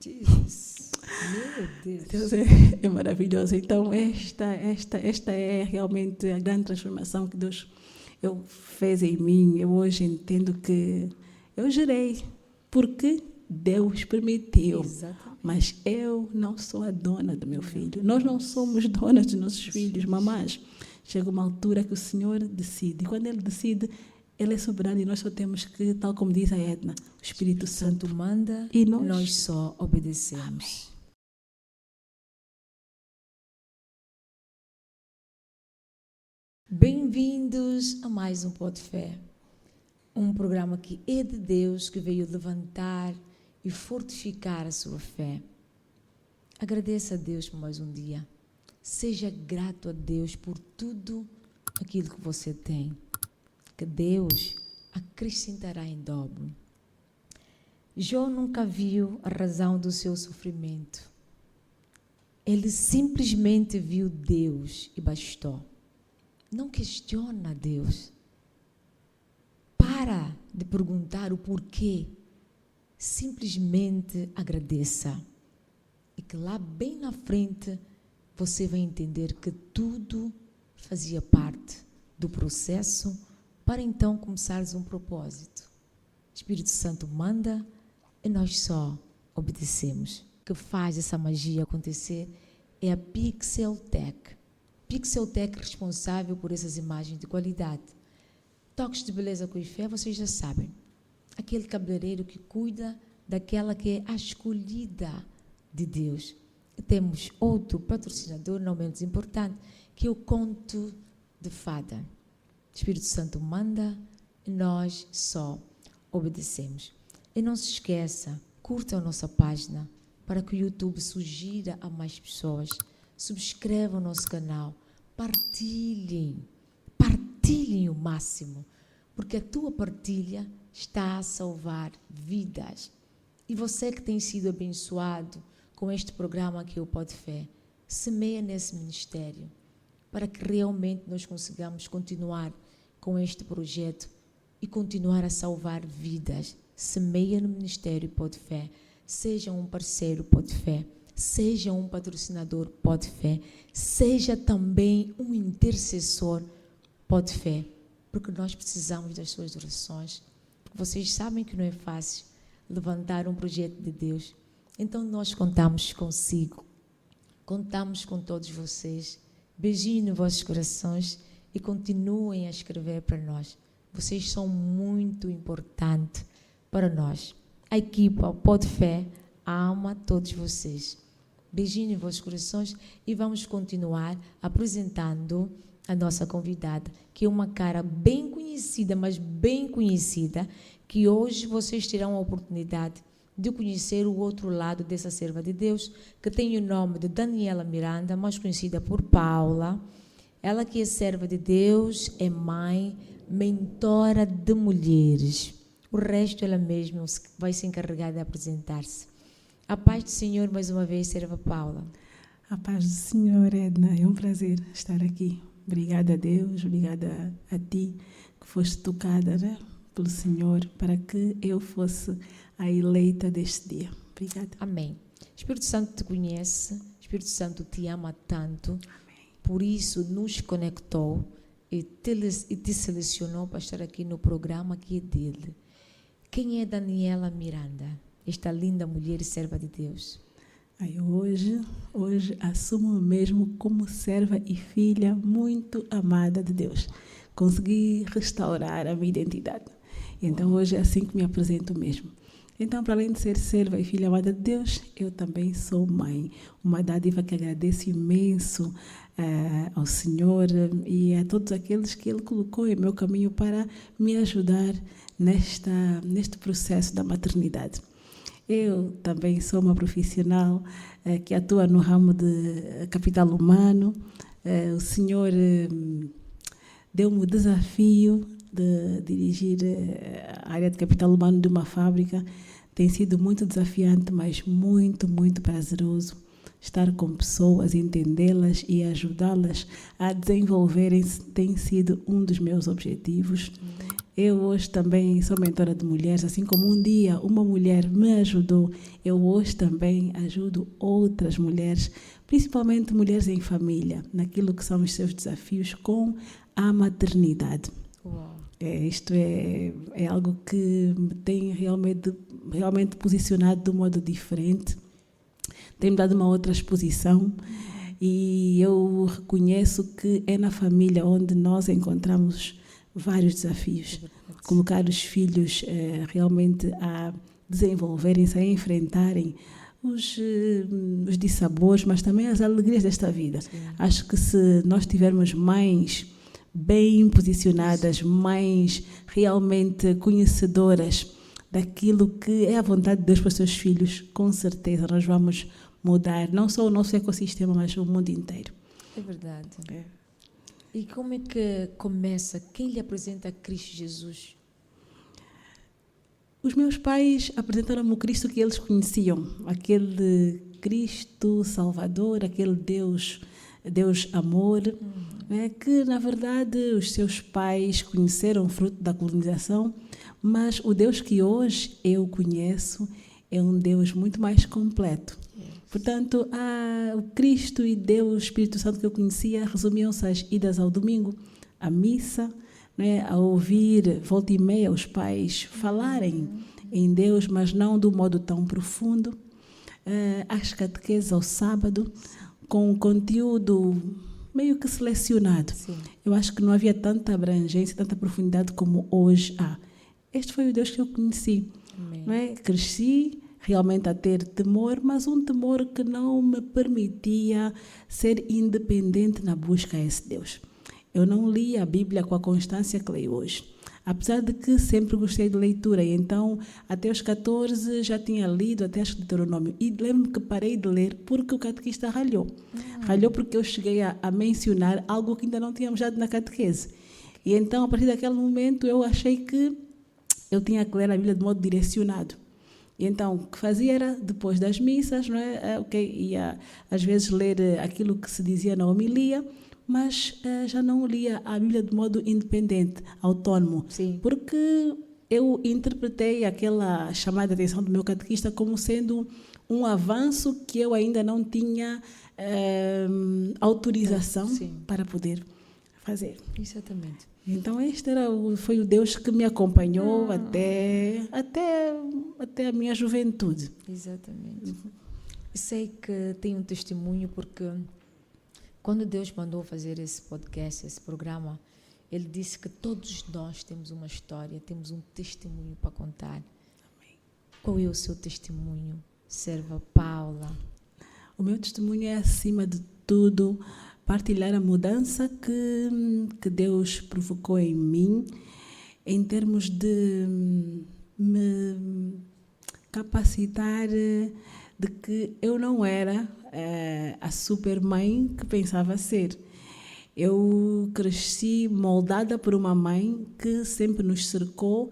Jesus. Meu Deus. Deus é maravilhoso. Então, esta é realmente a grande transformação que Deus fez em mim. Eu hoje entendo que eu gerei porque Deus permitiu. Exatamente. Mas eu não sou a dona do meu filho. Nós não somos donas dos nossos filhos, mamães. Chega uma altura que o Senhor decide. E quando Ele decide, Ele é soberano e nós só temos que, tal como diz a Edna, o Espírito Santo manda e nós só obedecemos. Amém. Bem-vindos a mais um Pó de Fé, um programa que é de Deus, que veio levantar e fortificar a sua fé. Agradeça a Deus por mais um dia. Seja grato a Deus por tudo aquilo que você tem, que Deus acrescentará em dobro. Jó nunca viu a razão do seu sofrimento. Ele simplesmente viu Deus e bastou. Não questiona Deus. Para de perguntar o porquê. Simplesmente agradeça. E que lá bem na frente você vai entender que tudo fazia parte do processo para então começares um propósito. O Espírito Santo manda e nós só obedecemos. O que faz essa magia acontecer é a Pixeltech. Pixeltech responsável por essas imagens de qualidade. Toques de beleza com fé, vocês já sabem. Aquele cabeleireiro que cuida daquela que é a escolhida de Deus. E temos outro patrocinador, não menos importante, que é o Conto de Fada. O Espírito Santo manda e nós só obedecemos. E não se esqueça, curta a nossa página para que o YouTube sugira a mais pessoas. Subscreva o nosso canal, partilhem o máximo, porque a tua partilha está a salvar vidas. E você que tem sido abençoado com este programa aqui, o Pó de Fé, semeia nesse ministério, para que realmente nós consigamos continuar com este projeto e continuar a salvar vidas. Semeia no ministério Pó de Fé, seja um parceiro Pó de Fé, seja um patrocinador Pó de Fé, seja também um intercessor Pó de Fé, porque nós precisamos das suas orações. Vocês sabem que não é fácil levantar um projeto de Deus, então nós contamos consigo, contamos com todos vocês. Beijinho nos vossos corações e continuem a escrever para nós. Vocês são muito importantes para nós. A equipa Pó de Fé ama todos vocês. Beijinho em vossos corações e vamos continuar apresentando a nossa convidada, que é uma cara bem conhecida, mas bem conhecida, que hoje vocês terão a oportunidade de conhecer o outro lado dessa serva de Deus, que tem o nome de Daniela Miranda, mais conhecida por Paula. Ela que é serva de Deus, é mãe, mentora de mulheres. O resto ela mesma vai se encarregar de apresentar-se. A paz do Senhor, mais uma vez, serva Paula. A paz do Senhor, Edna. É um prazer estar aqui. Obrigada a Deus, obrigada a ti, que foste tocada, né, pelo Senhor, para que eu fosse a eleita deste dia. Obrigada. Amém. O Espírito Santo te conhece, o Espírito Santo te ama tanto, Amém. Por isso nos conectou e te selecionou para estar aqui no programa que é dele. Quem é Daniela Miranda? Esta linda mulher e serva de Deus. Hoje assumo-me mesmo como serva e filha muito amada de Deus. Consegui restaurar a minha identidade. Então hoje é assim que me apresento mesmo. Então, para além de ser serva e filha amada de Deus, eu também sou mãe. Uma dádiva que agradeço imenso ao Senhor e a todos aqueles que Ele colocou em meu caminho para me ajudar neste processo da maternidade. Eu também sou uma profissional que atua no ramo de capital humano. O Senhor deu-me o desafio de dirigir a área de capital humano de uma fábrica. Tem sido muito desafiante, mas muito, muito prazeroso estar com pessoas, entendê-las e ajudá-las a desenvolverem-se. Tem sido um dos meus objetivos. Eu hoje também sou mentora de mulheres, assim como um dia uma mulher me ajudou, eu hoje também ajudo outras mulheres, principalmente mulheres em família, naquilo que são os seus desafios com a maternidade. Uau. Isto é algo que me tem realmente posicionado de um modo diferente, tem-me dado uma outra exposição e eu reconheço que é na família onde nós encontramos vários desafios. Colocar os filhos realmente a desenvolverem-se, a enfrentarem os dissabores, mas também as alegrias desta vida. Sim. Acho que se nós tivermos mães bem posicionadas, mães realmente conhecedoras daquilo que é a vontade de Deus para os seus filhos, com certeza nós vamos mudar não só o nosso ecossistema, mas o mundo inteiro. É verdade. E como é que começa? Quem lhe apresenta a Cristo Jesus? Os meus pais apresentaram-me o Cristo que eles conheciam, aquele Cristo Salvador, aquele Deus amor, que na verdade os seus pais conheceram fruto da colonização, mas o Deus que hoje eu conheço é um Deus muito mais completo. Portanto, o Cristo e Deus, o Espírito Santo que eu conhecia, resumiam-se às idas ao domingo, à missa, a ouvir volta e meia os pais falarem em Deus, mas não de um modo tão profundo, às catequeses ao sábado, com conteúdo meio que selecionado. Sim. Eu acho que não havia tanta abrangência, tanta profundidade como hoje há. Este foi o Deus que eu conheci. Cresci realmente a ter temor, mas um temor que não me permitia ser independente na busca a esse Deus. Eu não li a Bíblia com a constância que leio hoje, apesar de que sempre gostei de leitura, e então até os 14 já tinha lido até acho que Deuteronômio, e lembro-me que parei de ler porque o catequista ralhou. Ralhou porque eu cheguei a mencionar algo que ainda não tínhamos dado na catequese. E então, a partir daquele momento, eu achei que eu tinha que ler a Bíblia de modo direcionado. E então, o que fazia era, depois das missas, ia às vezes ler aquilo que se dizia na homilia, mas já não lia a Bíblia de modo independente, autônomo. Sim. Porque eu interpretei aquela chamada de atenção do meu catequista como sendo um avanço que eu ainda não tinha autorização para poder fazer. Exatamente. Então, este foi o Deus que me acompanhou até a minha juventude. Exatamente. Sei que tem um testemunho, porque quando Deus mandou fazer esse podcast, esse programa, Ele disse que todos nós temos uma história, temos um testemunho para contar. Amém. Qual é o seu testemunho, serva Paula? O meu testemunho é, acima de tudo, partilhar a mudança que Deus provocou em mim, em termos de me capacitar de que eu não era a super mãe que pensava ser. Eu cresci moldada por uma mãe que sempre nos cercou,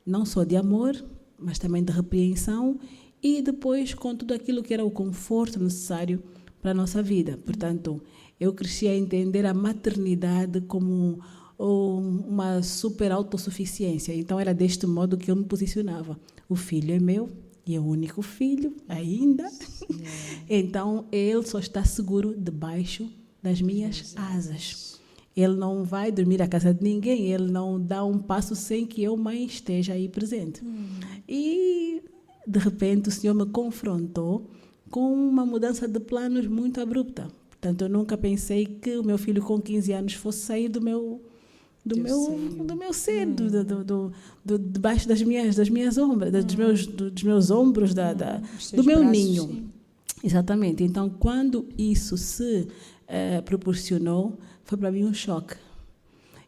não só de amor, mas também de repreensão, e depois com tudo aquilo que era o conforto necessário para a nossa vida. Portanto, eu cresci a entender a maternidade como uma super autossuficiência. Então, era deste modo que eu me posicionava. O filho é meu, e é o único filho ainda. Então, ele só está seguro debaixo das minhas asas. Ele não vai dormir à casa de ninguém, ele não dá um passo sem que eu, mãe, esteja aí presente. E, de repente, o Senhor me confrontou com uma mudança de planos muito abrupta. Portanto, eu nunca pensei que o meu filho com 15 anos fosse sair do meu ser, debaixo das minhas ombros, dos meus ombros, do meu ninho. Sim. Exatamente. Então, quando isso se proporcionou, foi para mim um choque.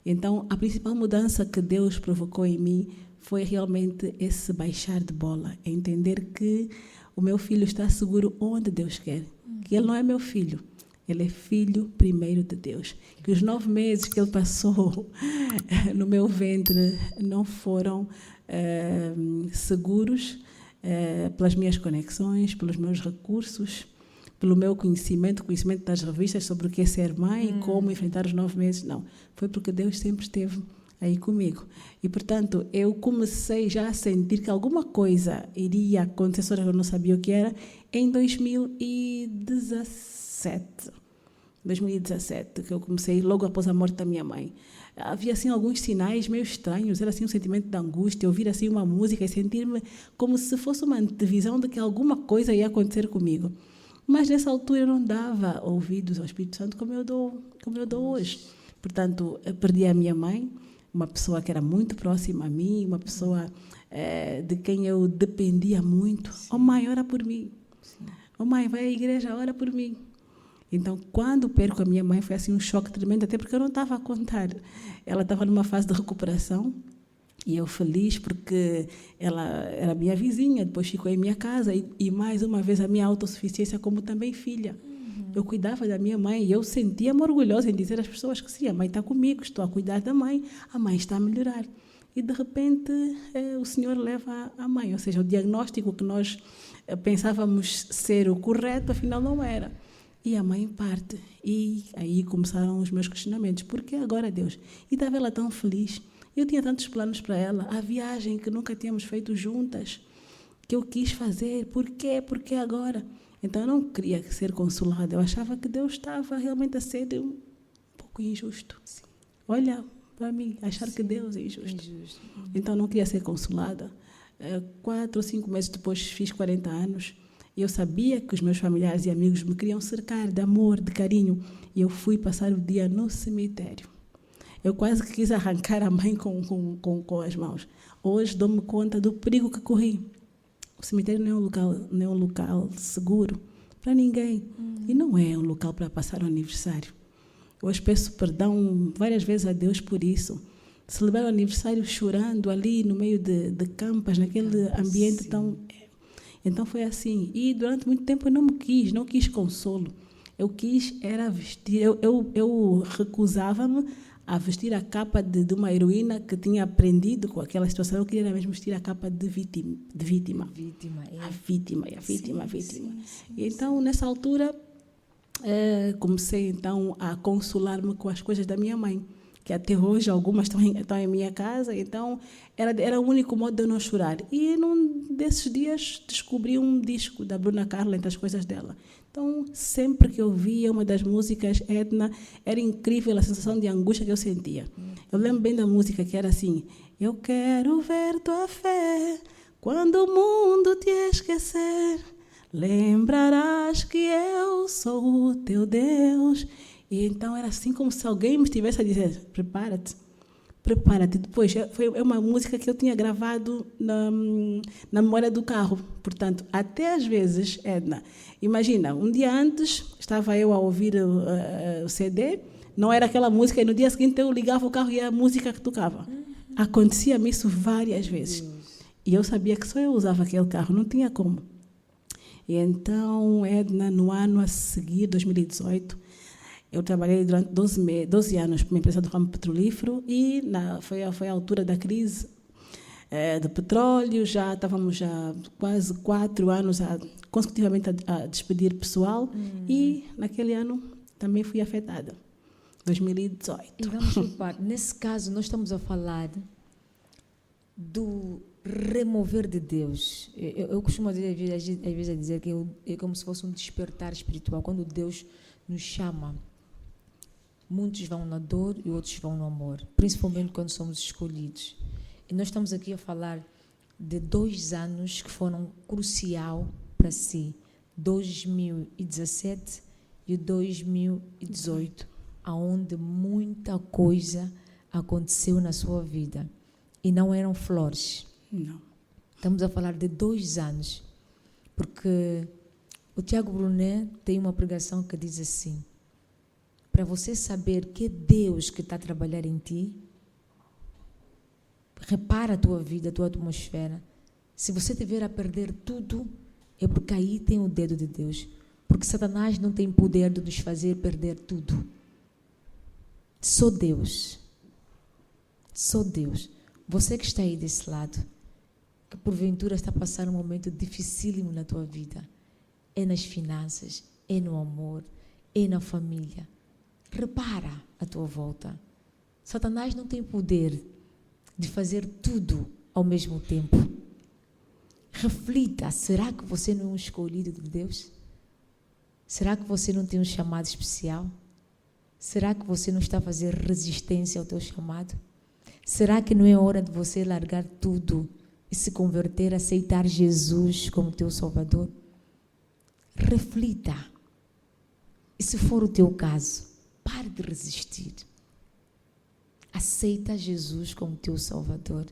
Então, a principal mudança que Deus provocou em mim foi realmente esse baixar de bola, entender que o meu filho está seguro onde Deus quer, que ele não é meu filho. Ele é filho primeiro de Deus. Que os 9 meses que ele passou no meu ventre não foram seguros pelas minhas conexões, pelos meus recursos, pelo meu conhecimento das revistas sobre o que é ser mãe e como enfrentar os 9 meses. Não. Foi porque Deus sempre esteve aí comigo. E, portanto, eu comecei já a sentir que alguma coisa iria acontecer, só que eu não sabia o que era, em 2017. 2017, que eu comecei logo após a morte da minha mãe. Havia, assim, alguns sinais meio estranhos, era, assim, um sentimento de angústia, ouvir, assim, uma música e sentir-me como se fosse uma antevisão de que alguma coisa ia acontecer comigo. Mas, nessa altura, eu não dava ouvidos ao Espírito Santo como eu dou hoje. Portanto, eu perdi a minha mãe, uma pessoa que era muito próxima a mim, uma pessoa de quem eu dependia muito. Oh, mãe, ora por mim. Oh, mãe, vai à igreja, ora por mim. Então, quando perco a minha mãe, foi assim um choque tremendo, até porque eu não estava a contar. Ela estava numa fase de recuperação e eu feliz porque ela era minha vizinha, depois ficou em minha casa e mais uma vez a minha autossuficiência como também filha. Eu cuidava da minha mãe e eu sentia-me orgulhosa em dizer às pessoas que sim, a mãe está comigo, estou a cuidar da mãe, a mãe está a melhorar. E, de repente, o Senhor leva a mãe, ou seja, o diagnóstico que nós pensávamos ser o correto, afinal não era. E a mãe parte. E aí começaram os meus questionamentos. Por que agora, Deus? E estava ela tão feliz. Eu tinha tantos planos para ela. A viagem que nunca tínhamos feito juntas, que eu quis fazer. Por quê? Por que agora? Então, eu não queria ser consolada. Eu achava que Deus estava realmente a ser um pouco injusto. Sim. Olha para mim, achar que Deus é injusto. Então, não queria ser consolada. 4 ou 5 meses depois, fiz 40 anos. E eu sabia que os meus familiares e amigos me queriam cercar de amor, de carinho. E eu fui passar o dia no cemitério. Eu quase que quis arrancar a mãe com as mãos. Hoje dou-me conta do perigo que corri. O cemitério não é um local seguro para ninguém. E não é um local para passar o aniversário. Hoje peço perdão várias vezes a Deus por isso. Celebrar o aniversário chorando ali no meio de campas, naquele ambiente tão... Então foi assim. E durante muito tempo eu não quis consolo. Eu quis era vestir. Eu recusava-me a vestir a capa de uma heroína que tinha aprendido com aquela situação. Eu queria mesmo vestir a capa de vítima. A vítima. Sim. E então, nessa altura, comecei então a consolar-me com as coisas da minha mãe, que até hoje algumas estão em minha casa, então era o único modo de eu não chorar. E num desses dias descobri um disco da Bruna Carla entre as coisas dela. Então, sempre que eu ouvia uma das músicas, Edna, era incrível a sensação de angústia que eu sentia. Eu lembro bem da música que era assim: eu quero ver tua fé quando o mundo te esquecer, lembrarás que eu sou o teu Deus. E então era assim como se alguém me estivesse a dizer: prepara-te. Depois, foi uma música que eu tinha gravado na memória do carro. Portanto, até às vezes, Edna, imagina, um dia antes estava eu a ouvir o CD, não era aquela música, e no dia seguinte eu ligava o carro e era a música que tocava. Acontecia-me isso várias vezes. E eu sabia que só eu usava aquele carro, não tinha como. E então, Edna, no ano a seguir, 2018, eu trabalhei durante 12 anos para uma empresa do ramo petrolífero e foi a altura da crise do petróleo. Já estávamos quase 4 anos consecutivamente a despedir pessoal e naquele ano também fui afetada, 2018. E vamos por parte. Nesse caso, nós estamos a falar do remover de Deus. Eu costumo dizer, às vezes dizer que é como se fosse um despertar espiritual. Quando Deus nos chama, muitos vão na dor e outros vão no amor, principalmente quando somos escolhidos. E nós estamos aqui a falar de 2 anos que foram crucial para si, 2017 e 2018, aonde muita coisa aconteceu na sua vida. E não eram flores. Não. Estamos a falar de 2 anos, porque o Tiago Brunet tem uma pregação que diz assim: para você saber que é Deus que está a trabalhar em ti, repara a tua vida, a tua atmosfera. Se você tiver a perder tudo, é porque aí tem o dedo de Deus. Porque Satanás não tem poder de nos fazer perder tudo. Só Deus. Só Deus. Você que está aí desse lado, que porventura está a passar um momento dificílimo na tua vida, é nas finanças, é no amor, é na família. Repara à tua volta. Satanás não tem poder de fazer tudo ao mesmo tempo. Reflita, será que você não é um escolhido de Deus? Será que você não tem um chamado especial? Será que você não está a fazer resistência ao teu chamado? Será que não é hora de você largar tudo e se converter, aceitar Jesus como teu Salvador? Reflita. E se for o teu caso, pare de resistir. Aceita Jesus como teu Salvador.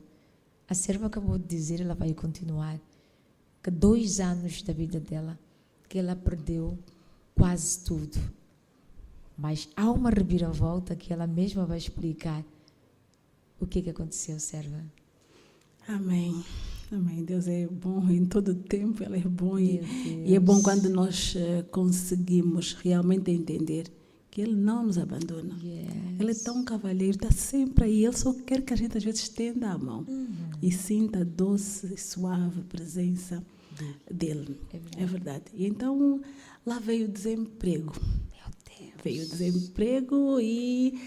A serva acabou de dizer, ela vai continuar, que 2 anos da vida dela, que ela perdeu quase tudo. Mas há uma reviravolta que ela mesma vai explicar o que aconteceu, serva. Amém. Amém. Deus é bom em todo o tempo, Ele é bom e é bom quando nós conseguimos realmente entender que Ele não nos abandona. Yes. Ele é tão cavalheiro, está sempre aí. Ele só quer que a gente às vezes estenda a mão e sinta a doce e suave presença dele. É verdade. E então lá veio o desemprego. Veio o desemprego e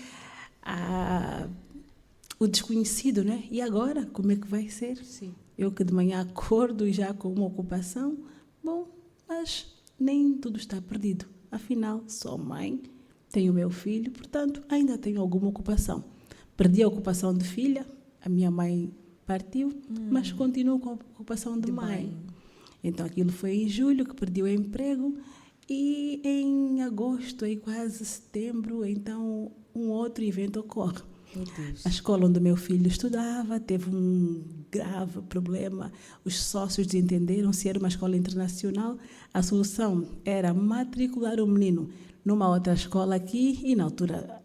o desconhecido, né? E agora, como é que vai ser? Sim. Eu que de manhã acordo já com uma ocupação, bom, mas nem tudo está perdido. Afinal, sou mãe, tenho meu filho, portanto, ainda tenho alguma ocupação. Perdi a ocupação de filha, a minha mãe partiu, mas continuo com a ocupação de mãe. Então, aquilo foi em julho que perdi o emprego e em agosto, aí quase setembro, então, um outro evento ocorre. A escola onde meu filho estudava teve um grave problema. Os sócios desentenderam se era uma escola internacional. A solução era matricular o menino numa outra escola aqui e, na altura,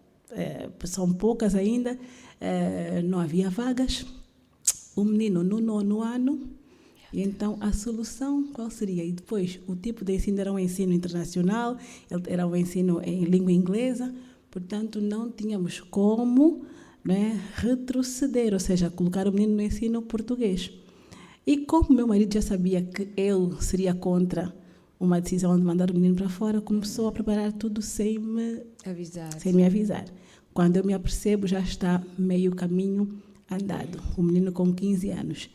são poucas ainda, não havia vagas. O menino no 9º ano. E então, a solução qual seria? E depois, o tipo de ensino era um ensino internacional, era um ensino em língua inglesa, portanto, não tínhamos como, né, retroceder, ou seja, colocar o menino no ensino português. E como meu marido já sabia que eu seria contra uma decisão de mandar o menino para fora, começou a preparar tudo sem me avisar. Quando eu me apercebo, já está meio caminho andado. O menino com 15 anos.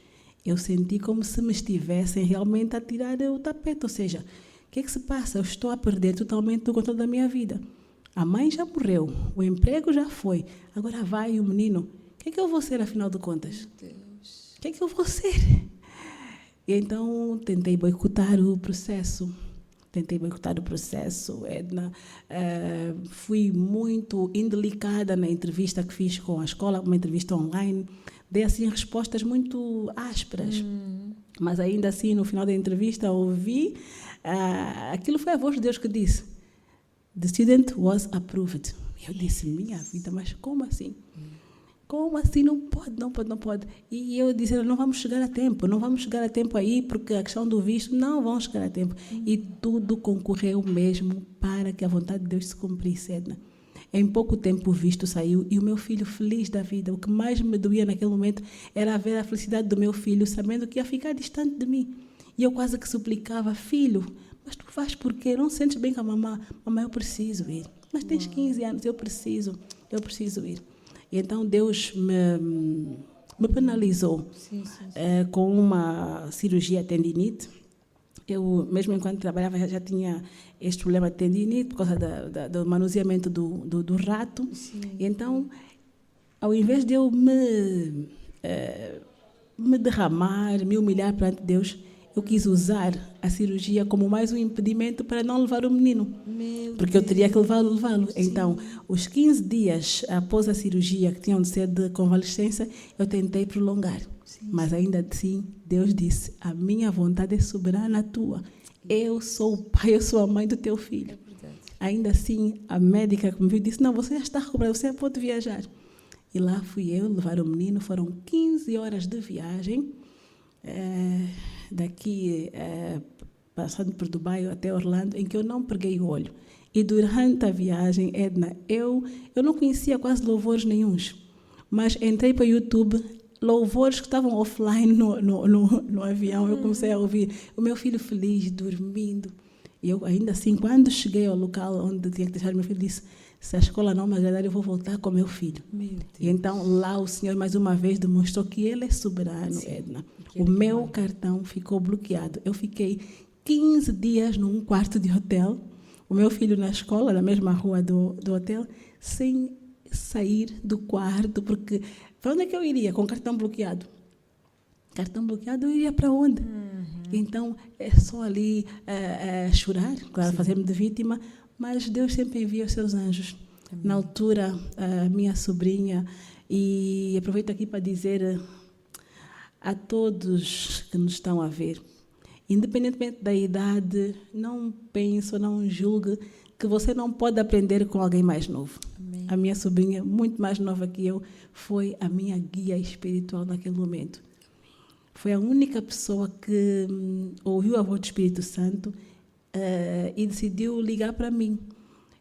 Eu senti como se me estivessem realmente a tirar o tapete, ou seja, o que é que se passa? Eu estou a perder totalmente o controle da minha vida. A mãe já morreu, o emprego já foi, agora vai o menino. O que é que eu vou ser, afinal de contas? Meu Deus. O que é que eu vou ser? E então, tentei boicotar o processo. Edna. Fui muito indelicada na entrevista que fiz com a escola, uma entrevista online. Dei, assim, respostas muito ásperas. Mas, ainda assim, no final da entrevista, ouvi... aquilo foi a voz de Deus que disse: "The student was approved." Eu disse, minha vida, mas como assim? Como assim? Não pode. E eu disse, não vamos chegar a tempo aí, porque a questão do visto, não vão chegar a tempo. E tudo concorreu mesmo para que a vontade de Deus se cumprisse, Edna. Em pouco tempo o visto saiu e o meu filho feliz da vida. O que mais me doía naquele momento era ver a felicidade do meu filho, sabendo que ia ficar distante de mim. E eu quase que suplicava, filho, mas tu faz por quê? Não sentes bem com a mamãe? Mamãe, eu preciso ir. Mas tens 15 anos, eu preciso ir. E então Deus me penalizou com uma cirurgia tendinite. Eu, mesmo enquanto trabalhava, já tinha este problema de tendinite por causa do manuseamento do rato. Sim. E então, ao invés de eu me derramar, me humilhar perante Deus, eu quis usar a cirurgia como mais um impedimento para não levar o menino. Porque eu teria que levá-lo. Então, os 15 dias após a cirurgia, que tinham de ser de convalescença, eu tentei prolongar. Mas ainda assim, Deus disse, a minha vontade é soberana a tua. Eu sou o pai, eu sou a mãe do teu filho. Ainda assim, a médica que me viu disse, não, você já está recuperado, você pode viajar. E lá fui eu levar o menino, foram 15 horas de viagem, daqui, passando por Dubai até Orlando, em que eu não preguei o olho. E durante a viagem, Edna, eu não conhecia quase louvores nenhuns, mas entrei para o YouTube, louvores que estavam offline no avião, eu comecei a ouvir o meu filho feliz, dormindo. E eu, ainda assim, quando cheguei ao local onde tinha que deixar o meu filho, disse, Se a escola não me agradar, eu vou voltar com meu filho. Meu Deus. E então lá o Senhor mais uma vez demonstrou que Ele é soberano, Sim, Edna. que O Ele meu manda. cartão ficou bloqueado. Eu fiquei 15 dias num quarto de hotel, o meu filho na escola, na mesma rua do hotel, sem sair do quarto, porque para onde é que eu iria com o cartão bloqueado? Cartão bloqueado, eu iria para onde? Então, é só ali chorar, claro, Sim. fazer-me de vítima, mas Deus sempre envia os seus anjos. Na altura, a minha sobrinha, e aproveito aqui para dizer a todos que nos estão a ver, independentemente da idade, não pense ou não julgue que você não pode aprender com alguém mais novo. Amém. A minha sobrinha, muito mais nova que eu, foi a minha guia espiritual naquele momento. Foi a única pessoa que ouviu a voz do Espírito Santo e decidiu ligar para mim.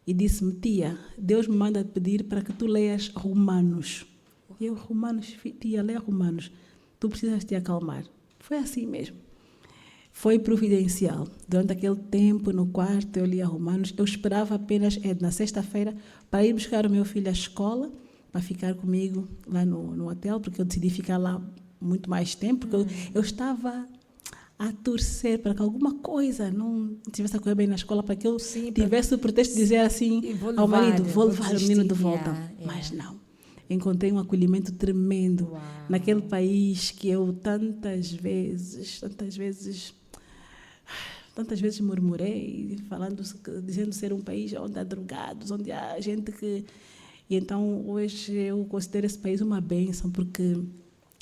E disse-me, tia, Deus me manda pedir para que tu leias Romanos. E eu, Romanos, tia, leia Romanos. Tu precisas te acalmar. Foi assim mesmo. Foi providencial. Durante aquele tempo, no quarto, eu lia Romanos. Eu esperava apenas, na sexta-feira, para ir buscar o meu filho à escola, para ficar comigo lá no hotel, porque eu decidi ficar lá muito mais tempo, porque eu estava a torcer para que alguma coisa não tivesse a correr bem na escola, para que eu tivesse o pretexto de dizer assim ao marido, vou levar o menino de volta. Mas não. Encontrei um acolhimento tremendo naquele país que eu tantas vezes murmurei, dizendo ser um país onde há drogados, onde há gente que... E então, hoje, eu considero esse país uma bênção, porque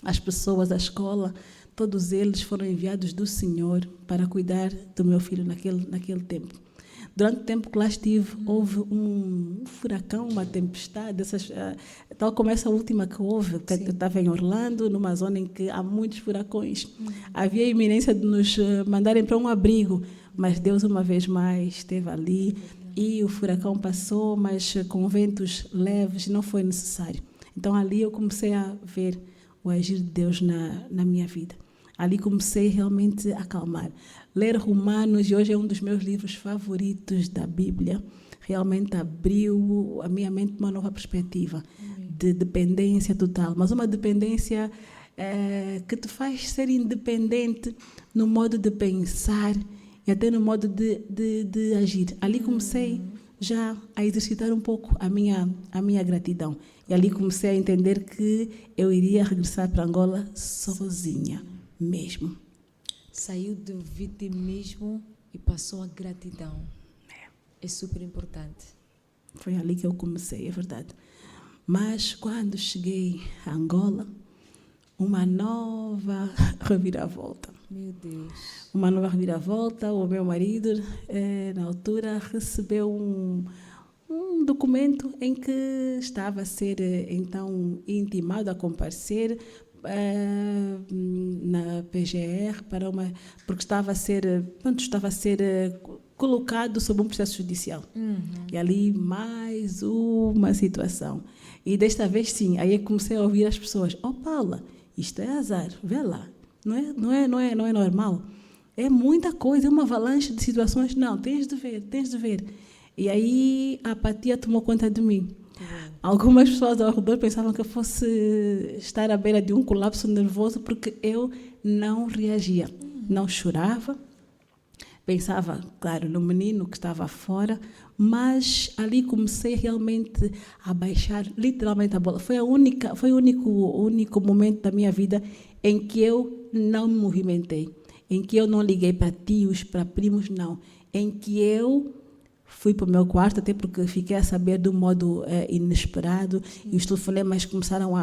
as pessoas da escola, todos eles foram enviados do Senhor para cuidar do meu filho naquele tempo. Durante o tempo que lá estive, houve um furacão, uma tempestade, tal como essa última que houve, que eu estava em Orlando, numa zona em que há muitos furacões. Havia a iminência de nos mandarem para um abrigo, mas Deus, uma vez mais, esteve ali e o furacão passou, mas com ventos leves, não foi necessário. Então, ali eu comecei a ver o agir de Deus na minha vida. Ali comecei realmente a acalmar. Ler Romanos, e hoje é um dos meus livros favoritos da Bíblia, realmente abriu a minha mente uma nova perspectiva de dependência total, mas uma dependência que te faz ser independente no modo de pensar e até no modo de agir. Ali comecei já a exercitar um pouco a minha gratidão. E ali comecei a entender que eu iria regressar para Angola sozinha, mesmo. Saiu do vitimismo e passou à gratidão. É super importante. Foi ali que eu comecei, é verdade. Mas quando cheguei a Angola, uma nova reviravolta. Meu Deus. Uma nova reviravolta. O meu marido, na altura, recebeu um documento em que estava a ser, então, intimado a comparecer na PGR porque estava a ser colocado sob um processo judicial. E ali mais uma situação. E desta vez, sim, aí comecei a ouvir as pessoas: "Oh, Paula, isto é azar, vê lá, não é normal. É muita coisa, é uma avalanche de situações. Não, tens de ver. E aí a apatia tomou conta de mim. Algumas pessoas ao redor pensavam que eu fosse estar à beira de um colapso nervoso, porque eu não reagia, não chorava. Pensava, claro, no menino que estava fora, mas ali comecei realmente a baixar literalmente a bola. Foi o único momento da minha vida em que eu não me movimentei, em que eu não liguei para tios, para primos, não. Em que eu fui para o meu quarto, até porque fiquei a saber de um modo inesperado, e os telefonemas começaram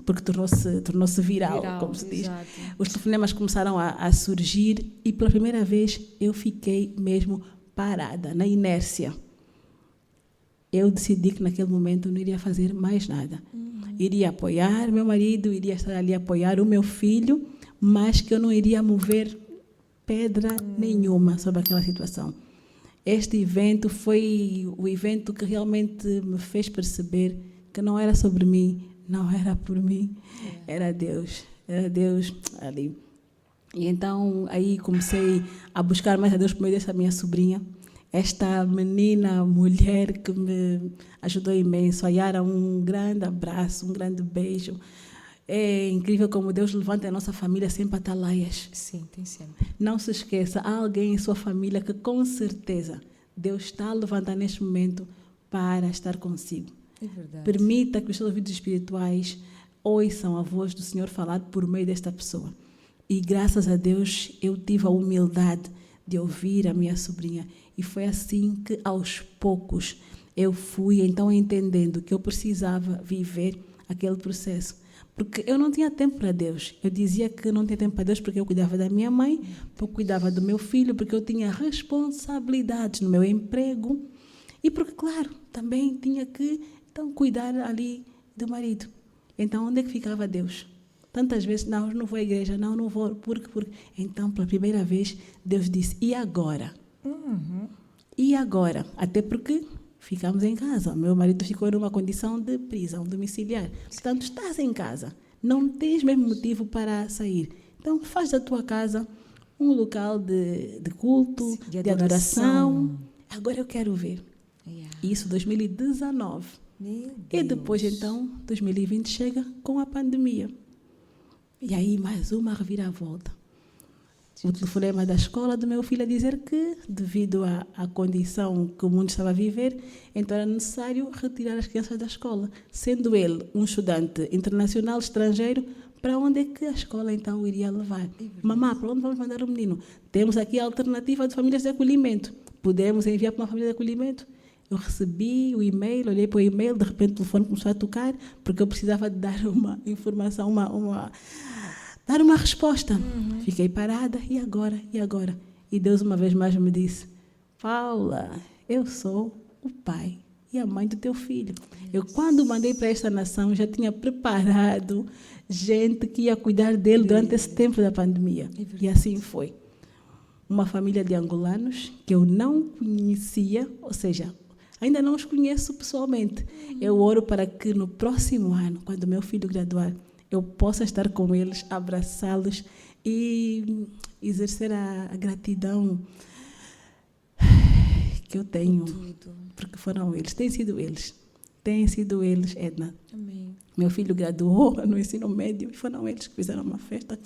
porque tornou-se viral, como se diz. Exato. Os telefonemas começaram a surgir e pela primeira vez eu fiquei mesmo parada, na inércia. Eu decidi que naquele momento eu não iria fazer mais nada. Iria apoiar meu marido, iria estar ali a apoiar o meu filho, mas que eu não iria mover pedra nenhuma sobre aquela situação. Este evento foi o evento que realmente me fez perceber que não era sobre mim, não era por mim, era Deus ali. E então aí comecei a buscar mais a Deus por meio dessa minha sobrinha, esta menina, mulher que me ajudou imenso. A Yara, um grande abraço, um grande beijo. É incrível como Deus levanta a nossa família sempre atalaias. Sim, tem sempre. Não se esqueça, há alguém em sua família que com certeza Deus está a levantar neste momento para estar consigo. É verdade. Permita que os seus ouvidos espirituais ouçam a voz do Senhor falar por meio desta pessoa. E graças a Deus eu tive a humildade de ouvir a minha sobrinha. E foi assim que aos poucos eu fui então entendendo que eu precisava viver aquele processo. Porque eu não tinha tempo para Deus. Eu dizia que não tinha tempo para Deus porque eu cuidava da minha mãe, porque eu cuidava do meu filho, porque eu tinha responsabilidades no meu emprego e porque, claro, também tinha que então, cuidar ali do marido. Então, onde é que ficava Deus? Tantas vezes, não vou à igreja, não vou, porque. Então, pela primeira vez, Deus disse, e agora? E agora? Até porque ficamos em casa. Meu marido ficou numa condição de prisão domiciliar. Portanto, estás em casa. Não tens mesmo motivo para sair. Então, faz da tua casa um local de culto, de adoração. Agora eu quero ver. Isso, 2019. Meu E depois, então, 2020 chega com a pandemia. E aí, mais uma reviravolta. O telefonema da escola do meu filho a dizer que, devido à condição que o mundo estava a viver, então era necessário retirar as crianças da escola. Sendo ele um estudante internacional, estrangeiro, para onde é que a escola então o iria levar? Mamá, para onde vamos mandar o menino? Temos aqui a alternativa de famílias de acolhimento. Podemos enviar para uma família de acolhimento? Eu recebi o e-mail, olhei para o e-mail, de repente o telefone começou a tocar, porque eu precisava de dar uma informação, dar uma resposta. Fiquei parada, e agora? E agora? E Deus uma vez mais me disse, Paula, eu sou o pai e a mãe do teu filho. Eu, quando mandei para esta nação, já tinha preparado gente que ia cuidar dele durante esse tempo da pandemia. E assim foi. Uma família de angolanos que eu não conhecia, ou seja, ainda não os conheço pessoalmente. Eu oro para que no próximo ano, quando meu filho graduar, eu possa estar com eles, abraçá-los e exercer a gratidão que eu tenho. Porque foram eles, têm sido eles, Edna. Amém. Meu filho graduou no ensino médio e foram eles que fizeram uma festa.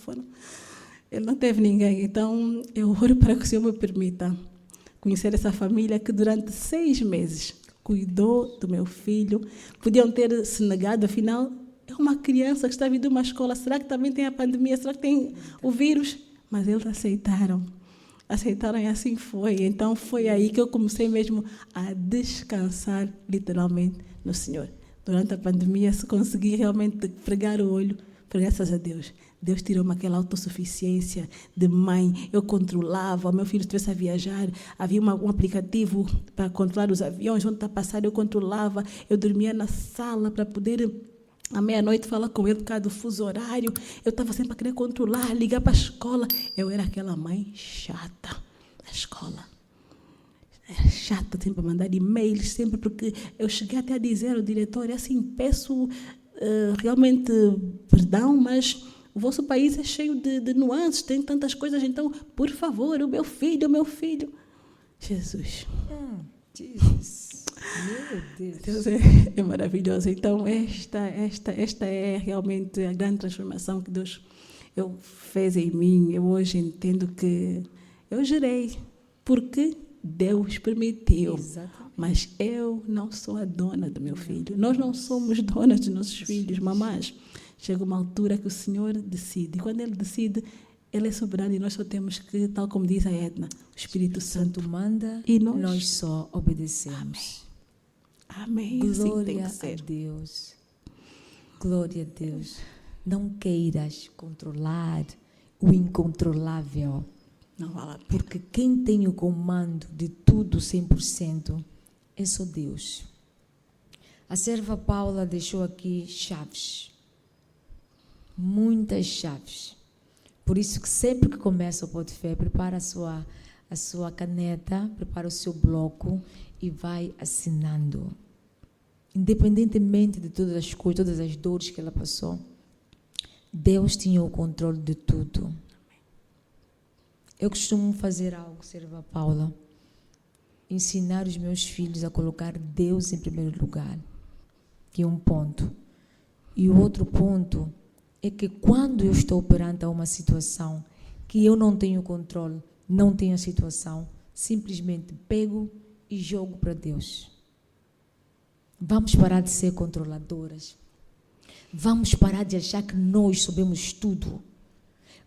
Ele não teve ninguém. Então, eu oro para que o Senhor me permita conhecer essa família que durante 6 meses cuidou do meu filho. Podiam ter se negado, afinal, é uma criança que está vindo de uma escola. Será que também tem a pandemia? Será que tem o vírus? Mas eles aceitaram. Aceitaram e assim foi. Então, foi aí que eu comecei mesmo a descansar, literalmente, no Senhor. Durante a pandemia, se consegui realmente pregar o olho, graças a Deus. Deus tirou-me aquela autossuficiência de mãe. Eu controlava, o meu filho estivesse a viajar, havia um aplicativo para controlar os aviões, onde está a passar, eu controlava. Eu dormia na sala para poder, à meia-noite, falar com ele por causa do fuso horário. Eu estava sempre a querer controlar, ligar para a escola. Eu era aquela mãe chata da escola. Era chata, sempre a mandar e-mails, sempre, porque eu cheguei até a dizer ao diretor, assim, peço realmente perdão, mas o vosso país é cheio de nuances, tem tantas coisas, então, por favor, o meu filho. Jesus. Jesus. Meu Deus. Deus é maravilhoso. Então, esta é realmente a grande transformação que Deus fez em mim. Eu hoje entendo que eu gerei, porque Deus permitiu. Exatamente. Mas eu não sou a dona do meu filho. Nós não somos donas dos nossos filhos, mamães. Chega uma altura que o Senhor decide. E quando Ele decide, Ele é soberano e nós só temos que, tal como diz a Edna, o Espírito Santo manda e nós só obedecemos. Amém. Glória assim tem que ser. a Deus. Glória a Deus. Não queiras controlar o incontrolável. Não vale a pena. Porque quem tem o comando de tudo 100% é só Deus. A serva Paula deixou aqui chaves. Muitas chaves. Por isso que sempre que começa o Pó de Fé, prepara a sua caneta, prepara o seu bloco e vai assinando. Independentemente de todas as coisas, todas as dores que ela passou, Deus tinha o controle de tudo. Eu costumo fazer algo, serva Paula. ensinar os meus filhos a colocar Deus em primeiro lugar, que é um ponto. E o outro ponto é que quando eu estou perante a uma situação que eu não tenho controle, não tenho a situação, simplesmente pego e jogo para Deus. Vamos parar de ser controladoras. Vamos parar de achar que nós sabemos tudo.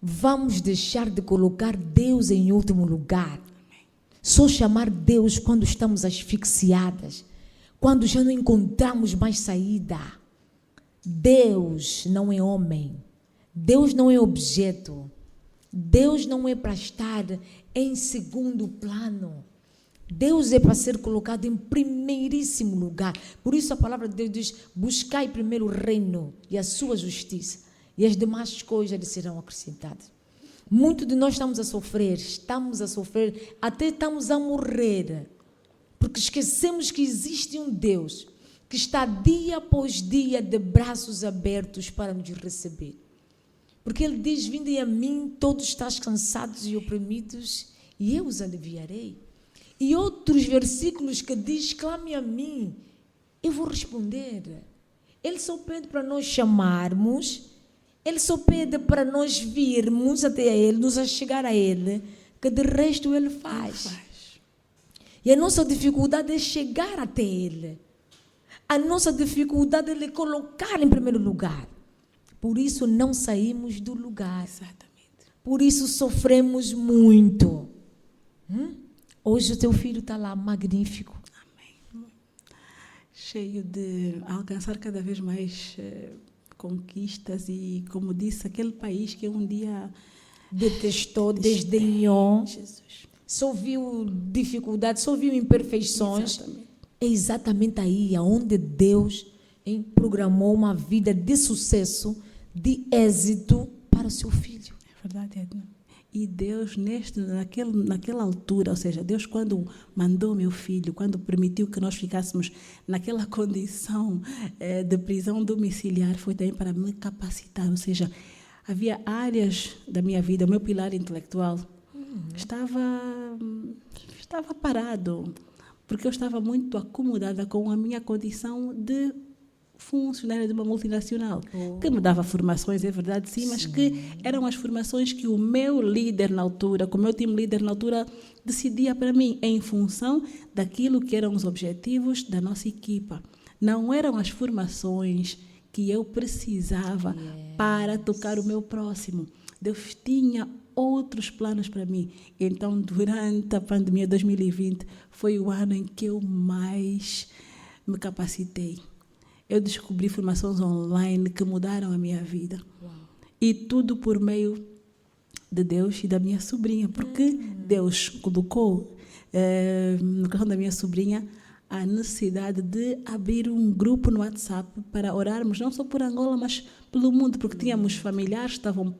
Vamos deixar de colocar Deus em último lugar. Só chamar Deus quando estamos asfixiadas, quando já não encontramos mais saída. Deus não é homem. Deus não é objeto. Deus não é para estar em segundo plano. Deus é para ser colocado em primeiríssimo lugar. Por isso a palavra de Deus diz: buscai primeiro o reino e a sua justiça, e as demais coisas lhe serão acrescentadas. Muito de nós estamos a sofrer, até estamos a morrer, porque esquecemos que existe um Deus que está dia após dia de braços abertos para nos receber. Porque Ele diz: vinde a mim, todos estáis cansados e oprimidos, e eu os aliviarei. E outros versículos que diz: clame a mim, eu vou responder. Ele só pede para nós chamarmos, Ele só pede para nós virmos até a Ele, nos achegar a Ele, que de resto Ele faz. E a nossa dificuldade é chegar até Ele. A nossa dificuldade é Ele colocar em primeiro lugar. Por isso não saímos do lugar. Exatamente. Por isso sofremos muito. Hoje o teu filho está lá, magnífico. Amém. Cheio de alcançar cada vez mais conquistas e, como disse, aquele país que um dia Detestou, desdenhou, Jesus. só viu dificuldades, só viu imperfeições. Exatamente. É exatamente aí onde Deus programou uma vida de sucesso, de êxito para o seu filho. É verdade, Edna. E Deus, naquela altura, ou seja, Deus quando mandou meu filho, quando permitiu que nós ficássemos naquela condição de prisão domiciliar, foi também para me capacitar. Ou seja, havia áreas da minha vida, o meu pilar intelectual estava parado, porque eu estava muito acomodada com a minha condição de funcionária de uma multinacional, que me dava formações, é verdade, sim, mas que eram as formações que o meu líder na altura, que o meu time líder na altura decidia para mim, em função daquilo que eram os objetivos da nossa equipa. Não eram as formações que eu precisava para tocar o meu próximo. Deus tinha outros planos para mim. Então, durante a pandemia de 2020, foi o ano em que eu mais me capacitei. Eu descobri formações online que mudaram a minha vida. Uau. E tudo por meio de Deus e da minha sobrinha, porque Deus colocou no coração da minha sobrinha a necessidade de abrir um grupo no WhatsApp para orarmos, não só por Angola, mas pelo mundo, porque tínhamos familiares que estavam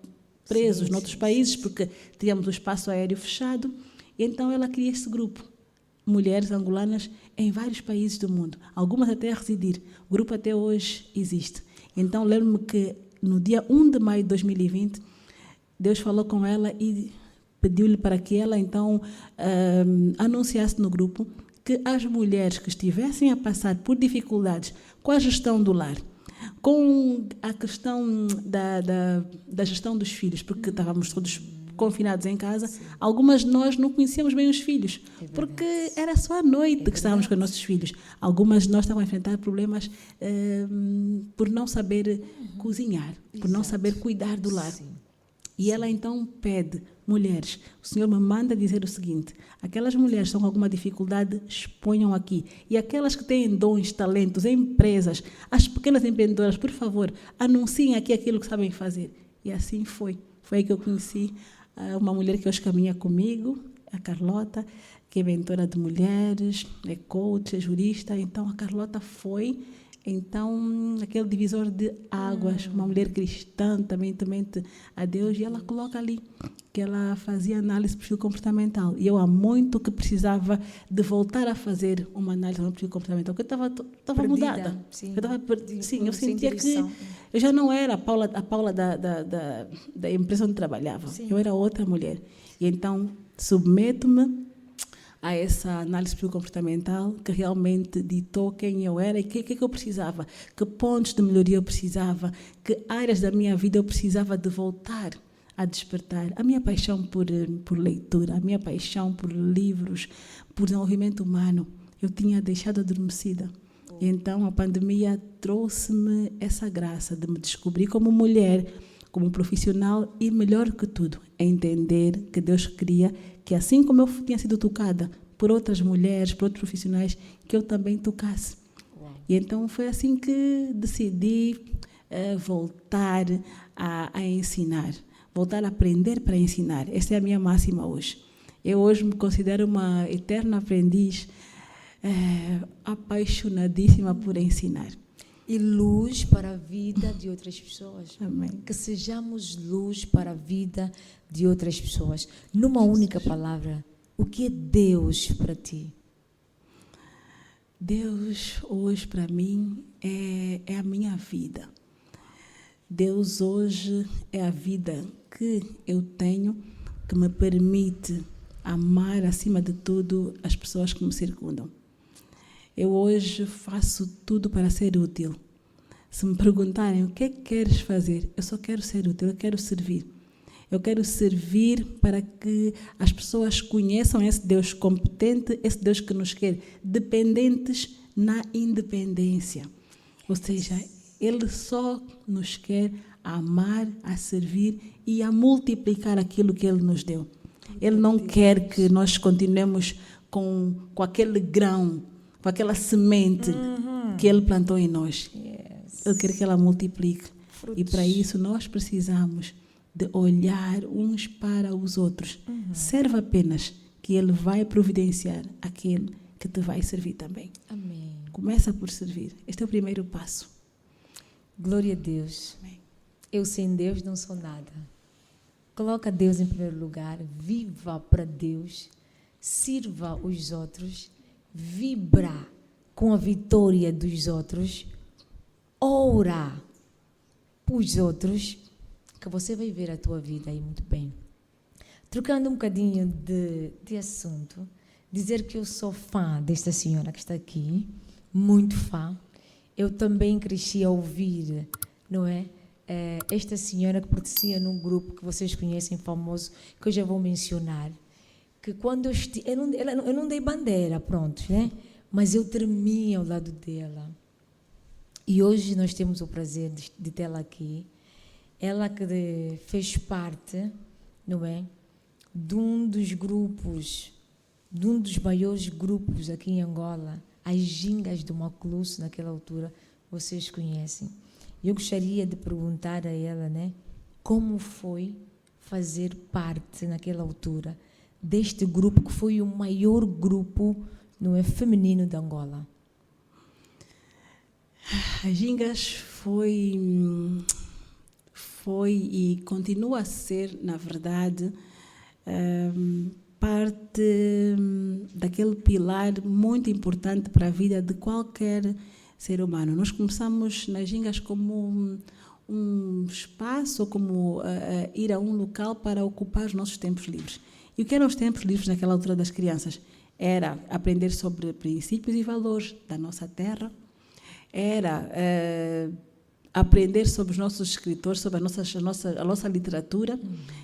presos noutros países, porque tínhamos o espaço aéreo fechado. E então ela cria esse grupo. Mulheres angolanas em vários países do mundo, algumas até a residir. O grupo até hoje existe. Então, lembro-me que no dia 1 de maio de 2020, Deus falou com ela e pediu-lhe para que ela, então, anunciasse no grupo que as mulheres que estivessem a passar por dificuldades com a gestão do lar, com a questão da gestão dos filhos, porque estávamos todos confinados em casa, algumas de nós não conhecíamos bem os filhos, porque era só à noite que estávamos com os nossos filhos. Algumas de nós estavam a enfrentar problemas por não saber cozinhar, por não saber cuidar do lar. E ela então pede, mulheres, o Senhor me manda dizer o seguinte: aquelas mulheres que estão com alguma dificuldade, exponham aqui. E aquelas que têm dons, talentos, empresas, as pequenas empreendedoras, por favor, anunciem aqui aquilo que sabem fazer. E assim foi. Foi aí que eu conheci uma mulher que hoje caminha comigo, a Carlota, que é mentora de mulheres, é coach, é jurista. Então, a Carlota foi, então, aquele divisor de águas, uma mulher cristã, também temente a Deus, e ela coloca ali que ela fazia análise de perfil comportamental. E eu há muito que precisava de voltar a fazer uma análise de perfil comportamental, porque eu estava mudada. Sim, eu sentia que eu já não era a Paula da empresa onde trabalhava. Sim. Eu era outra mulher. E então, submeto-me a essa análise psicocomportamental que realmente ditou quem eu era e o que eu precisava, que pontos de melhoria eu precisava, que áreas da minha vida eu precisava de voltar a despertar. A minha paixão por leitura, a minha paixão por livros, por desenvolvimento humano, eu tinha deixado adormecida. Então, a pandemia trouxe-me essa graça de me descobrir como mulher, como profissional e, melhor que tudo, entender que Deus queria que, assim como eu tinha sido tocada por outras mulheres, por outros profissionais, que eu também tocasse. E então foi assim que decidi voltar a ensinar, voltar a aprender para ensinar. Essa é a minha máxima hoje. Eu hoje me considero uma eterna aprendiz, apaixonadíssima por ensinar. E luz para a vida de outras pessoas. Amém. Que sejamos luz para a vida de outras pessoas. Numa única palavra, o que é Deus para ti? Deus hoje para mim é a minha vida. Deus hoje é a vida que eu tenho, que me permite amar acima de tudo as pessoas que me circundam. Eu hoje faço tudo para ser útil. Se me perguntarem o que é que queres fazer, eu só quero ser útil, eu quero servir. Eu quero servir para que as pessoas conheçam esse Deus competente, esse Deus que nos quer dependentes na independência. Ou seja, Ele só nos quer amar, a servir e a multiplicar aquilo que Ele nos deu. Ele não quer que nós continuemos com aquele grão, com aquela semente que Ele plantou em nós. Ele quer que ela multiplique. E para isso nós precisamos de olhar uns para os outros. Serve apenas que Ele vai providenciar aquele que te vai servir também. Amém. Começa por servir. Este é o primeiro passo. Glória a Deus. Amém. Eu sem Deus não sou nada. Coloca Deus em primeiro lugar. Viva para Deus. Sirva os outros. Vibra com a vitória dos outros. Ora para os outros, que você vai ver a tua vida aí muito bem. Trocando um bocadinho de assunto, dizer que eu sou fã desta senhora que está aqui, muito fã. Eu também cresci a ouvir, não é? Esta senhora que pertencia num grupo que vocês conhecem, famoso, que eu já vou mencionar, que quando eu não dei bandeira, pronto, né? Mas eu tremia ao lado dela. E hoje nós temos o prazer de tê-la aqui. Ela que fez parte, não é, de um dos grupos, de um dos maiores grupos aqui em Angola, as Gingas do Macluço, naquela altura, vocês conhecem. Eu gostaria de perguntar a ela, né, como foi fazer parte, naquela altura, deste grupo que foi o maior grupo, não é, feminino de Angola. As Gingas foi e continua a ser, na verdade, parte daquele pilar muito importante para a vida de qualquer ser humano. Nós começamos nas Gingas como um espaço, como ir a um local para ocupar os nossos tempos livres. E o que eram os tempos livres naquela altura das crianças? Era aprender sobre princípios e valores da nossa terra, era aprender sobre os nossos escritores, sobre a nossa literatura.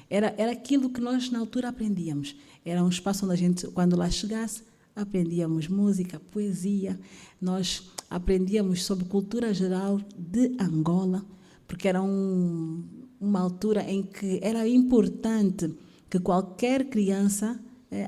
Era aquilo que nós, na altura, aprendíamos. Era um espaço onde a gente, quando lá chegasse, aprendíamos música, poesia. Nós aprendíamos sobre cultura geral de Angola, porque era uma altura em que era importante que qualquer criança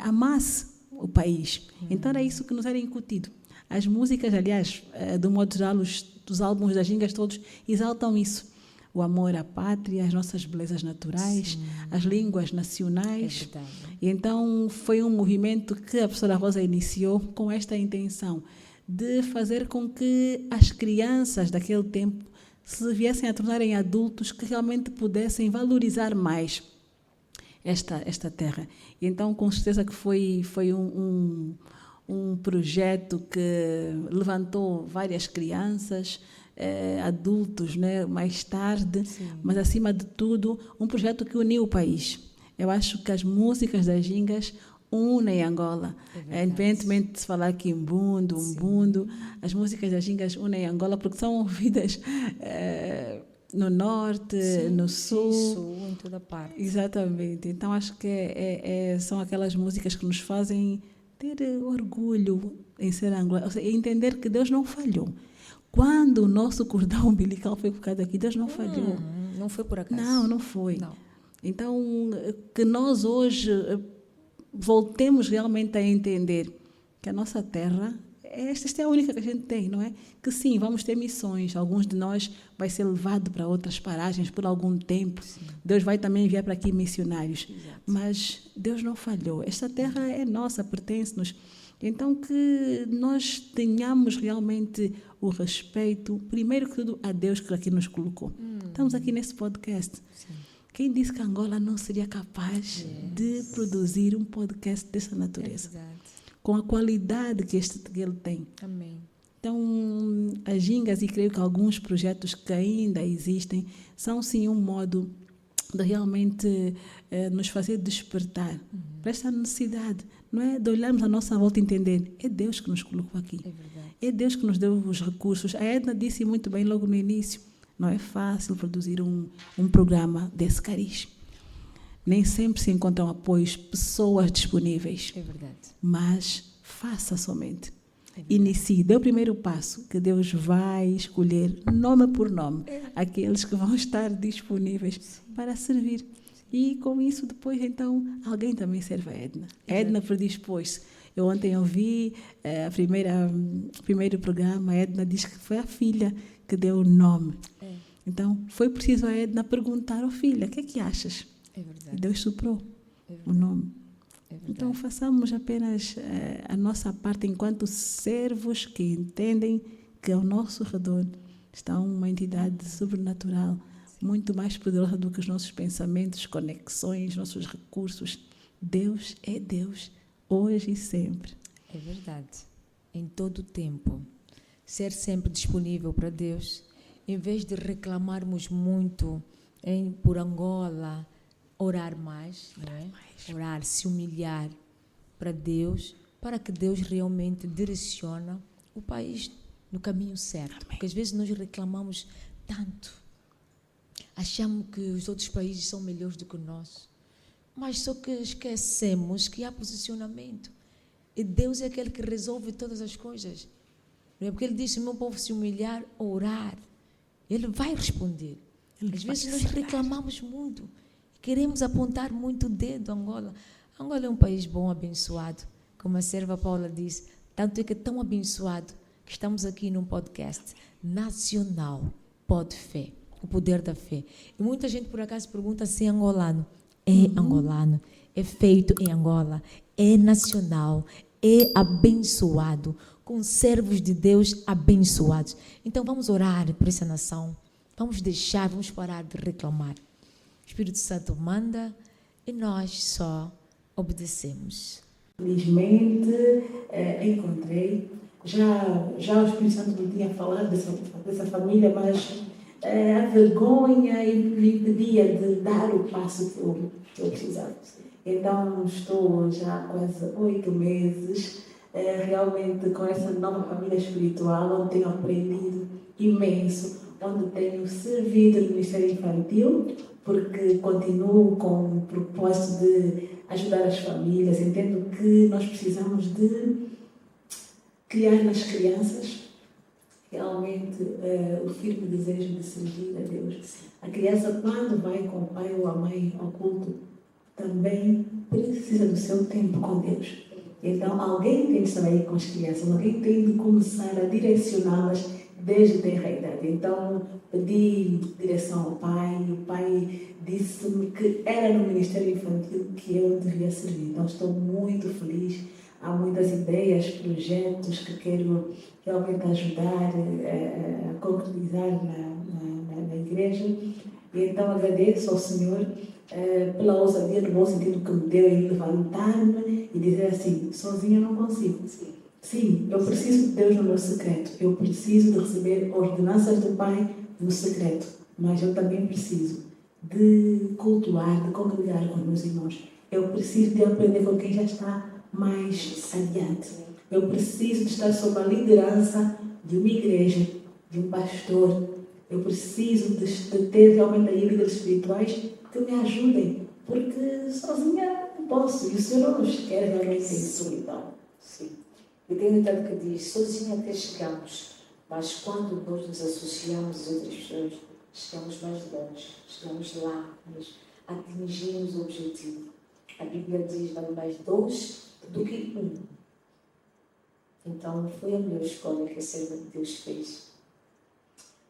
amasse o país. Então, era isso que nos era incutido. As músicas, aliás, do modo geral, os álbuns das Gingas todos exaltam isso. O amor à pátria, as nossas belezas naturais, sim, as línguas nacionais. É verdade. E então, foi um movimento que a professora Rosa iniciou com esta intenção de fazer com que as crianças daquele tempo se viessem a tornarem adultos que realmente pudessem valorizar mais esta terra. E então, com certeza que foi um projeto que levantou várias crianças, adultos, né, mais tarde, sim, mas, acima de tudo, um projeto que uniu o país. Eu acho que as músicas das Gingas unem Angola. Independentemente de se falar aqui Mbundu, Umbundo, as músicas das gingas unem Angola porque são ouvidas no norte, no sul. Em toda parte. Exatamente. Então acho que são aquelas músicas que nos fazem ter orgulho em ser angolano, ou seja, entender que Deus não falhou. Quando o nosso cordão umbilical foi colocado aqui, Deus não falhou. Não foi por acaso. Não foi. Não. Então, que nós hoje voltemos realmente a entender que a nossa terra, esta é a única que a gente tem, não é? Que sim, vamos ter missões, alguns de nós vai ser levado para outras paragens por algum tempo, sim. Deus vai também enviar para aqui missionários, exato. Mas Deus não falhou, esta terra é nossa, pertence-nos, então que nós tenhamos realmente o respeito, primeiro que tudo, a Deus que aqui nos colocou. Estamos aqui nesse podcast. Sim. Quem disse que Angola não seria capaz de produzir um podcast dessa natureza? Com a qualidade que ele tem. Amém. Então, as gingas, e creio que alguns projetos que ainda existem, são sim um modo de realmente nos fazer despertar para esta necessidade. Não é de olharmos à nossa volta e entender, é Deus que nos colocou aqui. É verdade. É Deus que nos deu os recursos. A Edna disse muito bem logo no início, não é fácil produzir um programa desse cariz. Nem sempre se encontram apoios, pessoas disponíveis. É verdade. Mas faça somente. Inicie, dê o primeiro passo, que Deus vai escolher, nome por nome, aqueles que vão estar disponíveis para servir. E com isso, depois, então, alguém também serve a Edna. A Edna predispôs-se. Eu ontem ouvi o primeiro programa, a Edna diz que foi a filha que deu o nome. Então, foi preciso a Edna perguntar, filha, o que é que achas? É verdade. E Deus soprou o nome. Então, façamos apenas a nossa parte enquanto servos que entendem que ao nosso redor está uma entidade sobrenatural, muito mais poderosa do que os nossos pensamentos, conexões, nossos recursos. Deus é Deus, hoje e sempre. É verdade. Em todo o tempo. Ser sempre disponível para Deus, em vez de reclamarmos muito por Angola, orar mais, não é? Orar, se humilhar para Deus, para que Deus realmente direcione o país no caminho certo. Amém. Porque às vezes nós reclamamos tanto, achamos que os outros países são melhores do que o nosso, mas só que esquecemos que há posicionamento. E Deus é aquele que resolve todas as coisas. Não é? Porque Ele diz, se o meu povo se humilhar, orar, Ele vai responder. Às vezes nós reclamamos muito. Queremos apontar muito o dedo a Angola. Angola é um país bom, abençoado. Como a serva Paula disse, tanto é que é tão abençoado que estamos aqui num podcast nacional, Pod Fé, o poder da fé. E muita gente, por acaso, pergunta se é angolano. É angolano, é feito em Angola, é nacional, é abençoado, com servos de Deus abençoados. Então vamos orar por essa nação. Vamos parar de reclamar. O Espírito Santo manda e nós só obedecemos. Felizmente, encontrei. Já o Espírito Santo me tinha falado dessa família, mas a vergonha me impedia de dar o passo que eu precisava. Então, estou já há quase 8 meses realmente com essa nova família espiritual, onde tenho aprendido imenso, onde tenho servido no Ministério Infantil, porque continuo com o propósito de ajudar as famílias. Entendo que nós precisamos de criar nas crianças realmente o firme desejo de servir a Deus. A criança, quando vai com o pai ou a mãe ao culto, também precisa do seu tempo com Deus. Então, alguém tem de estar aí com as crianças, alguém tem de começar a direcioná-las desde tenra idade. Então, pedi direção ao pai, e o pai disse-me que era no Ministério Infantil que eu devia servir. Então, estou muito feliz. Há muitas ideias, projetos que quero realmente ajudar a concretizar na igreja. E então, agradeço ao Senhor pela ousadia, no bom sentido que me deu em levantar-me e dizer assim, sozinha não consigo. Sim, eu preciso de Deus no meu secreto. Eu preciso de receber ordenanças do Pai no secreto. Mas eu também preciso de cultuar, de congregar com os meus irmãos. Eu preciso de aprender com quem já está mais adiante. Eu preciso de estar sob a liderança de uma igreja, de um pastor. Eu preciso de ter realmente aí líderes espirituais que me ajudem, porque sozinha não posso, e o Senhor não nos quer realmente em solidão. Sim. E tem um ditado que diz, sozinho até chegamos, mas quando nós nos associamos a outras pessoas, chegamos mais longe, chegamos lá, mas atingimos o objetivo. A Bíblia diz, vale mais dois do que um. Então, foi a melhor escolha que a serva de Deus fez.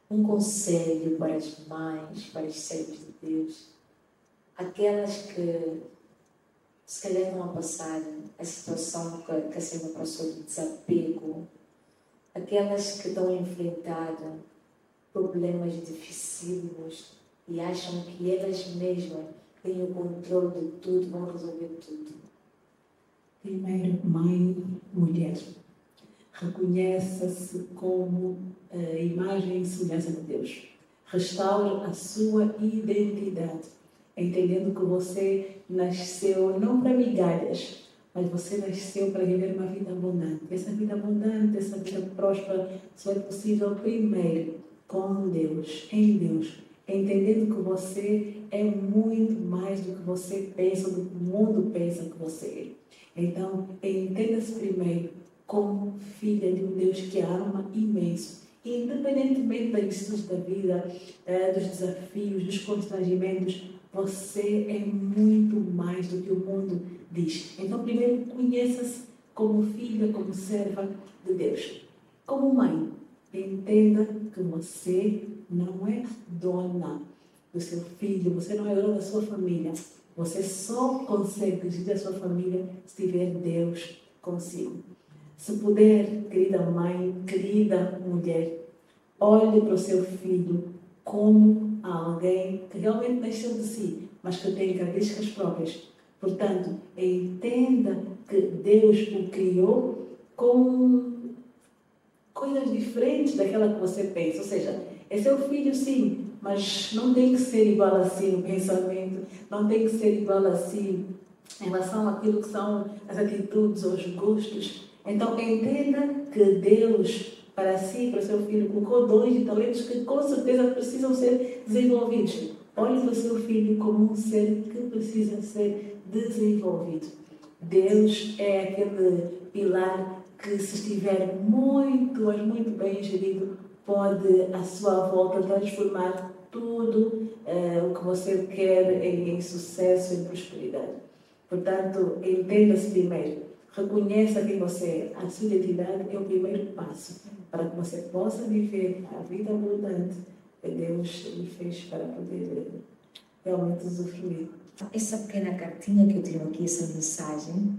Um conselho para as mães, para as servas de Deus, aquelas que se calhar estão a passar a situação que a serva passou de desapego, aquelas que estão a enfrentar problemas dificílimos e acham que elas mesmas têm o controle de tudo, vão resolver tudo. Primeiro, mãe, mulher. Reconheça-se como a imagem e semelhança de Deus. Restaure a sua identidade, entendendo que você nasceu não para migalhas, mas você nasceu para viver uma vida abundante. Essa vida abundante, essa vida próspera, só é possível primeiro com Deus, em Deus, entendendo que você é muito mais do que você pensa, do que o mundo pensa que você é. Então, entenda-se primeiro como filha de um Deus que a ama imenso. E, independentemente das vicissitudes da vida, dos desafios, dos constrangimentos, você é muito mais do que o mundo diz. Então, primeiro, conheça-se como filha, como serva de Deus. Como mãe, entenda que você não é dona do seu filho, você não é dona da sua família. Você só consegue dirigir a sua família se tiver Deus consigo. Se puder, querida mãe, querida mulher, olhe para o seu filho como alguém que realmente nasceu de si, mas que tem características próprias. Portanto, entenda que Deus o criou com coisas diferentes daquela que você pensa. Ou seja, é seu filho sim, mas não tem que ser igual a si no pensamento, não tem que ser igual a si em relação àquilo que são as atitudes ou os gostos. Então, entenda que Deus, para si, para o seu filho, colocou dons e talentos que com certeza precisam ser desenvolvidos. Olhe para o seu filho como um ser que precisa ser desenvolvido. Deus é aquele pilar que, se estiver muito, mas muito bem gerido, pode, à sua volta, transformar tudo o que você quer em sucesso, em prosperidade. Portanto, entenda-se primeiro. Reconheça quem você é. A sua identidade é o primeiro passo para que você possa viver a vida abundante que Deus lhe fez para poder realmente usufruir. Essa pequena cartinha que eu tenho aqui, essa mensagem,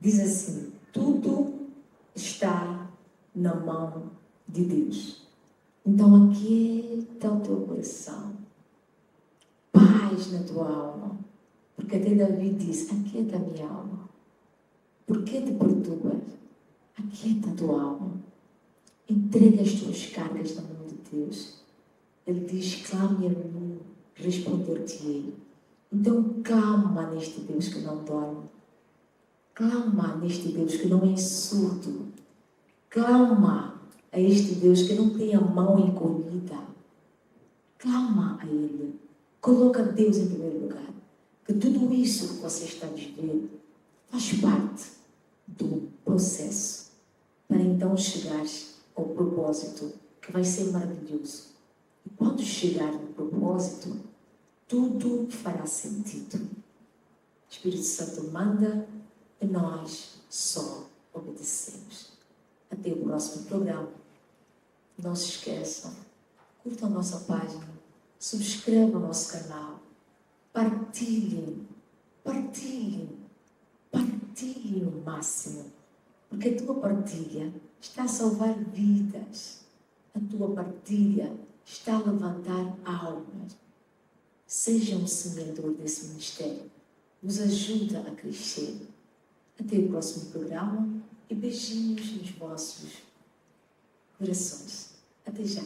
diz assim: tudo está na mão de Deus. Então aquieta o teu coração, paz na tua alma, porque até Davi disse: aquieta a minha alma. Por que te perturbas? Aquieta a tua alma. Entrega as tuas cargas na mão de Deus. Ele diz: clame a mim, responder-te-ei. Então clama neste Deus que não dorme. Clama neste Deus que não é surdo. Clama a este Deus que não tem a mão encolhida. Clama a Ele. Coloca Deus em primeiro lugar. Que tudo isso que você está a viver faz parte do processo para então chegar ao propósito que vai ser maravilhoso. E quando chegar no propósito, tudo fará sentido. O Espírito Santo manda e nós só obedecemos. Até o próximo programa. Não se esqueçam, curtam a nossa página, subscrevam o nosso canal, partilhem o máximo, porque a tua partilha está a salvar vidas, a tua partilha está a levantar almas. Seja um semeador desse ministério, nos ajuda a crescer. Até o próximo programa e beijinhos nos vossos corações. Até já!